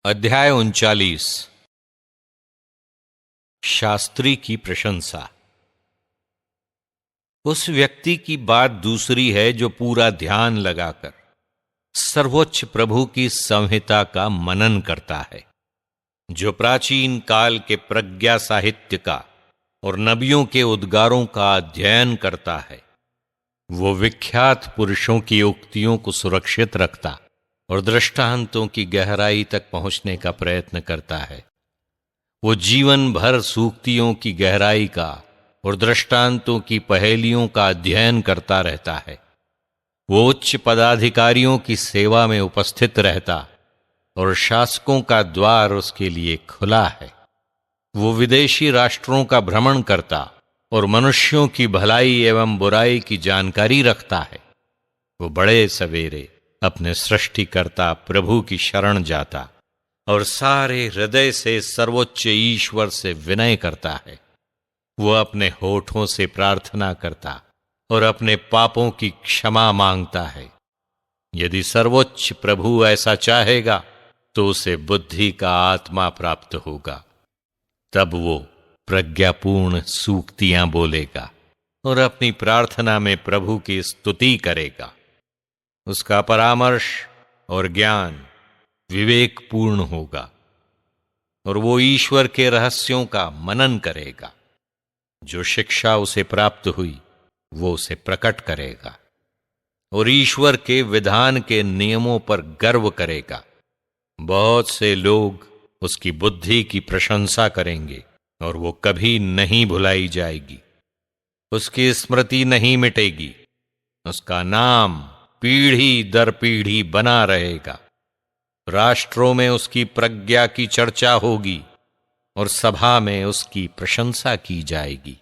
अध्याय 39। शास्त्री की प्रशंसा। उस व्यक्ति की बात दूसरी है जो पूरा ध्यान लगाकर सर्वोच्च प्रभु की संहिता का मनन करता है, जो प्राचीन काल के प्रज्ञा साहित्य का और नबियों के उद्गारों का अध्ययन करता है। वो विख्यात पुरुषों की उक्तियों को सुरक्षित रखता और दृष्टांतों की गहराई तक पहुंचने का प्रयत्न करता है। वो जीवन भर सूक्तियों की गहराई का और दृष्टांतों की पहेलियों का अध्ययन करता रहता है। वो उच्च पदाधिकारियों की सेवा में उपस्थित रहता और शासकों का द्वार उसके लिए खुला है। वो विदेशी राष्ट्रों का भ्रमण करता और मनुष्यों की भलाई एवं बुराई की जानकारी रखता है। वो बड़े सवेरे अपने सृष्टिकर्ता प्रभु की शरण जाता और सारे हृदय से सर्वोच्च ईश्वर से विनय करता है। वो अपने होठों से प्रार्थना करता और अपने पापों की क्षमा मांगता है। यदि सर्वोच्च प्रभु ऐसा चाहेगा तो उसे बुद्धि का आत्मा प्राप्त होगा। तब वो प्रज्ञापूर्ण सूक्तियां बोलेगा और अपनी प्रार्थना में प्रभु की स्तुति करेगा। उसका परामर्श और ज्ञान विवेकपूर्ण होगा और वो ईश्वर के रहस्यों का मनन करेगा। जो शिक्षा उसे प्राप्त हुई वो उसे प्रकट करेगा और ईश्वर के विधान के नियमों पर गर्व करेगा। बहुत से लोग उसकी बुद्धि की प्रशंसा करेंगे और वो कभी नहीं भुलाई जाएगी। उसकी स्मृति नहीं मिटेगी। उसका नाम पीढ़ी दर पीढ़ी बना रहेगा। राष्ट्रों में उसकी प्रज्ञा की चर्चा होगी और सभा में उसकी प्रशंसा की जाएगी।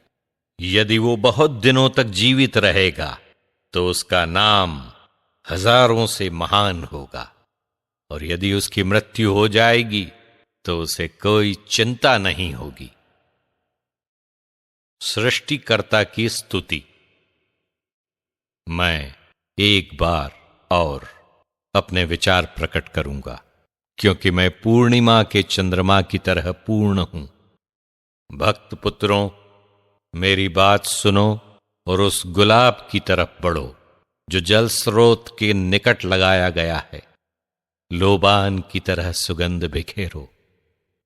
यदि वो बहुत दिनों तक जीवित रहेगा तो उसका नाम हजारों से महान होगा, और यदि उसकी मृत्यु हो जाएगी तो उसे कोई चिंता नहीं होगी। सृष्टिकर्ता की स्तुति। मैं एक बार और अपने विचार प्रकट करूंगा, क्योंकि मैं पूर्णिमा के चंद्रमा की तरह पूर्ण हूं। भक्त पुत्रों, मेरी बात सुनो और उस गुलाब की तरफ बढ़ो जो जल स्रोत के निकट लगाया गया है। लोबान की तरह सुगंध बिखेरो,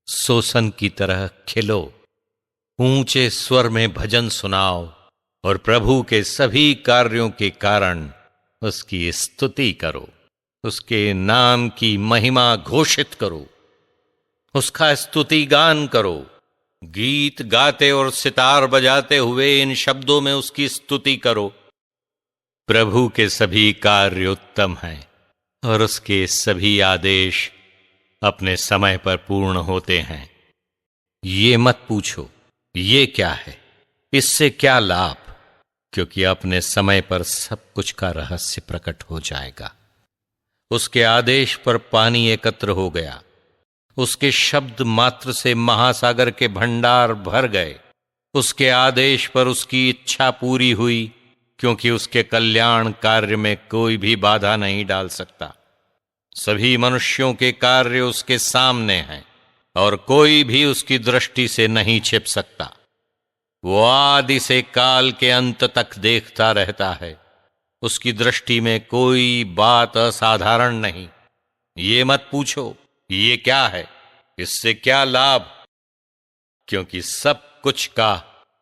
सोसन की तरह खिलो, ऊंचे स्वर में भजन सुनाओ और प्रभु के सभी कार्यों के कारण उसकी स्तुति करो। उसके नाम की महिमा घोषित करो, उसका स्तुति गान करो। गीत गाते और सितार बजाते हुए इन शब्दों में उसकी स्तुति करो। प्रभु के सभी कार्य उत्तम हैं और उसके सभी आदेश अपने समय पर पूर्ण होते हैं। ये मत पूछो ये क्या है, इससे क्या लाभ, क्योंकि अपने समय पर सब कुछ का रहस्य प्रकट हो जाएगा। उसके आदेश पर पानी एकत्र हो गया, उसके शब्द मात्र से महासागर के भंडार भर गए। उसके आदेश पर उसकी इच्छा पूरी हुई, क्योंकि उसके कल्याण कार्य में कोई भी बाधा नहीं डाल सकता। सभी मनुष्यों के कार्य उसके सामने हैं और कोई भी उसकी दृष्टि से नहीं छिप सकता। वो आदि से काल के अंत तक देखता रहता है। उसकी दृष्टि में कोई बात असाधारण नहीं। ये मत पूछो ये क्या है, इससे क्या लाभ, क्योंकि सब कुछ का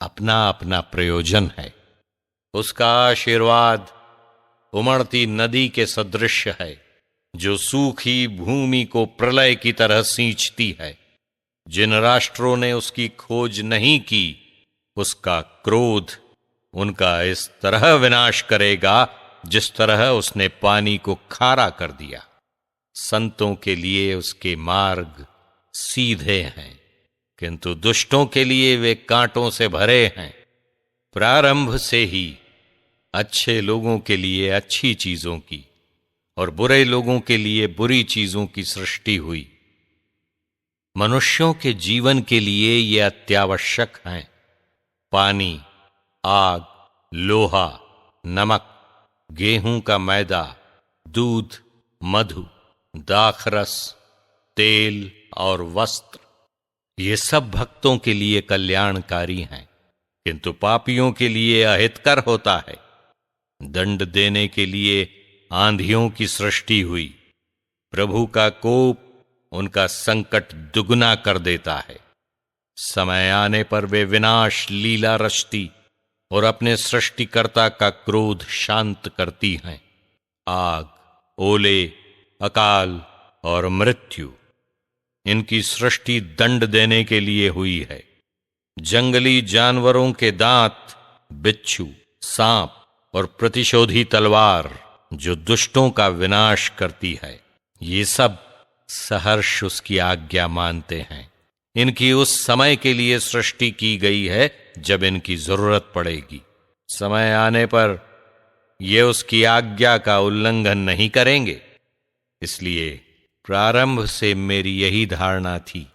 अपना अपना प्रयोजन है। उसका आशीर्वाद उमड़ती नदी के सदृश है, जो सूखी भूमि को प्रलय की तरह सींचती है। जिन राष्ट्रों ने उसकी खोज नहीं की, उसका क्रोध उनका इस तरह विनाश करेगा जिस तरह उसने पानी को खारा कर दिया। संतों के लिए उसके मार्ग सीधे हैं, किंतु दुष्टों के लिए वे कांटों से भरे हैं। प्रारंभ से ही अच्छे लोगों के लिए अच्छी चीजों की और बुरे लोगों के लिए बुरी चीजों की सृष्टि हुई। मनुष्यों के जीवन के लिए ये अत्यावश्यक हैं: पानी, आग, लोहा, नमक, गेहूं का मैदा, दूध, मधु, दाखरस, तेल और वस्त्र, ये सब भक्तों के लिए कल्याणकारी हैं, किंतु पापियों के लिए अहितकर होता है। दंड देने के लिए आंधियों की सृष्टि हुई। प्रभु का कोप उनका संकट दुगना कर देता है। समय आने पर वे विनाश लीला रचती और अपने सृष्टिकर्ता का क्रोध शांत करती हैं। आग, ओले, अकाल और मृत्यु, इनकी सृष्टि दंड देने के लिए हुई है। जंगली जानवरों के दांत, बिच्छू, सांप और प्रतिशोधी तलवार जो दुष्टों का विनाश करती है, ये सब सहर्ष उसकी आज्ञा मानते हैं। इनकी उस समय के लिए सृष्टि की गई है जब इनकी जरूरत पड़ेगी। समय आने पर ये उसकी आज्ञा का उल्लंघन नहीं करेंगे। इसलिए प्रारंभ से मेरी यही धारणा थी।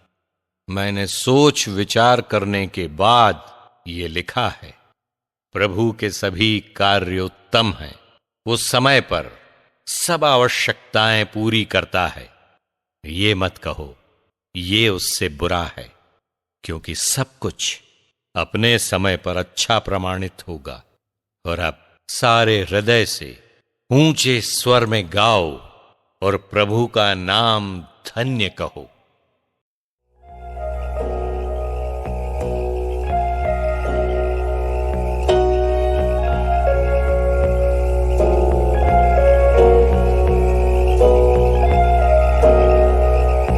मैंने सोच विचार करने के बाद ये लिखा है। प्रभु के सभी कार्य उत्तम हैं। वो समय पर सब आवश्यकताएं पूरी करता है। ये मत कहो ये उससे बुरा है, क्योंकि सब कुछ अपने समय पर अच्छा प्रमाणित होगा। और अब सारे हृदय से ऊंचे स्वर में गाओ और प्रभु का नाम धन्य कहो।